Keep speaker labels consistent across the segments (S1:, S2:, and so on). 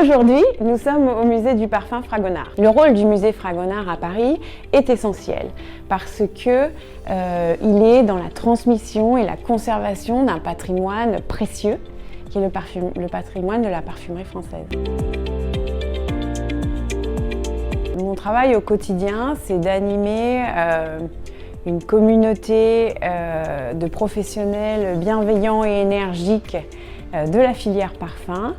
S1: Aujourd'hui, nous sommes au musée du parfum Fragonard. Le rôle du musée Fragonard à Paris est essentiel parce que il est dans la transmission et la conservation d'un patrimoine précieux qui est le patrimoine de la parfumerie française. Mon travail au quotidien, c'est d'animer une communauté de professionnels bienveillants et énergiques de la filière parfum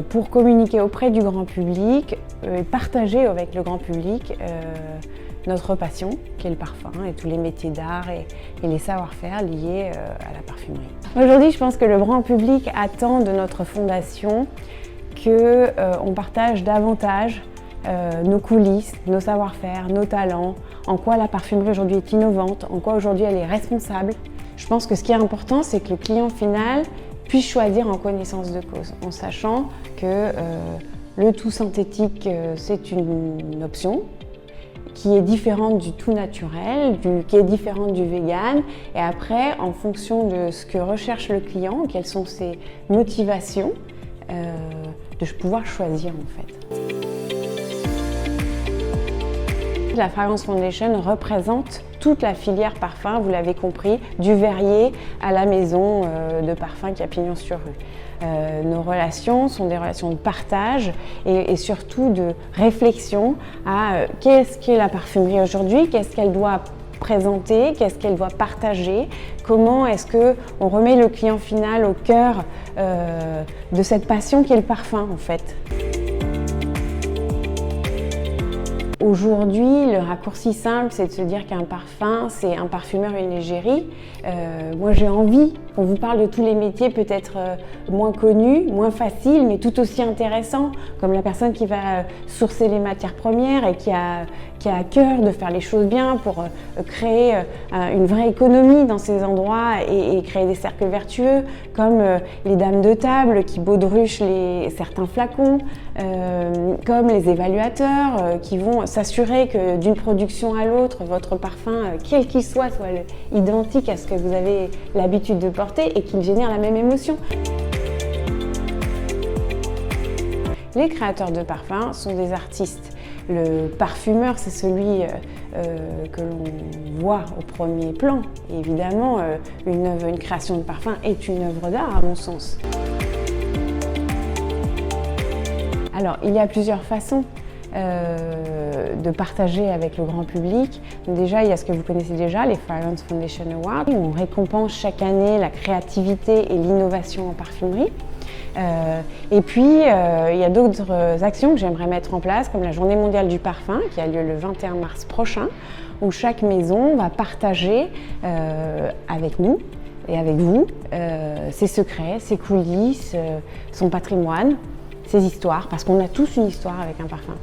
S1: pour communiquer auprès du grand public et partager avec le grand public notre passion qui est le parfum et tous les métiers d'art et les savoir-faire liés à la parfumerie. Aujourd'hui, je pense que le grand public attend de notre fondation qu'on partage davantage nos coulisses, nos savoir-faire, nos talents, en quoi la parfumerie aujourd'hui est innovante, en quoi aujourd'hui elle est responsable. Je pense que ce qui est important, c'est que le client final puisse choisir en connaissance de cause, en sachant que le tout synthétique, c'est une option qui est différente du tout naturel, qui est différente du vegan. Et après, en fonction de ce que recherche le client, quelles sont ses motivations, de pouvoir choisir en fait. La Fragrance Foundation représente toute la filière parfum, vous l'avez compris, du verrier à la maison de parfum qui a pignon sur rue. Nos relations sont des relations de partage et surtout de réflexion à qu'est-ce qu'est la parfumerie aujourd'hui, qu'est-ce qu'elle doit présenter, qu'est-ce qu'elle doit partager, comment est-ce qu'on remet le client final au cœur de cette passion qui est le parfum en fait. Aujourd'hui, le raccourci simple, c'est de se dire qu'un parfum, c'est un parfumeur, une égérie. Moi, j'ai envie qu'on vous parle de tous les métiers peut-être moins connus, moins faciles, mais tout aussi intéressants, comme la personne qui va sourcer les matières premières et qui a à cœur de faire les choses bien pour créer une vraie économie dans ces endroits et créer des cercles vertueux, comme les dames de table qui baudruchent certains flacons, comme les évaluateurs qui vont s'assurer que d'une production à l'autre, votre parfum, quel qu'il soit identique à ce que vous avez l'habitude de porter et qu'il génère la même émotion. Les créateurs de parfums sont des artistes. Le parfumeur, c'est celui que l'on voit au premier plan. Et évidemment, une création de parfum est une œuvre d'art, à mon sens. Alors, il y a plusieurs façons de partager avec le grand public. Déjà, il y a ce que vous connaissez déjà, les Fragrance Foundation Awards. On récompense chaque année la créativité et l'innovation en parfumerie. Et puis, il y a d'autres actions que j'aimerais mettre en place, comme la Journée mondiale du parfum, qui a lieu le 21 mars prochain, où chaque maison va partager avec nous et avec vous ses secrets, ses coulisses, son patrimoine, ses histoires, parce qu'on a tous une histoire avec un parfum.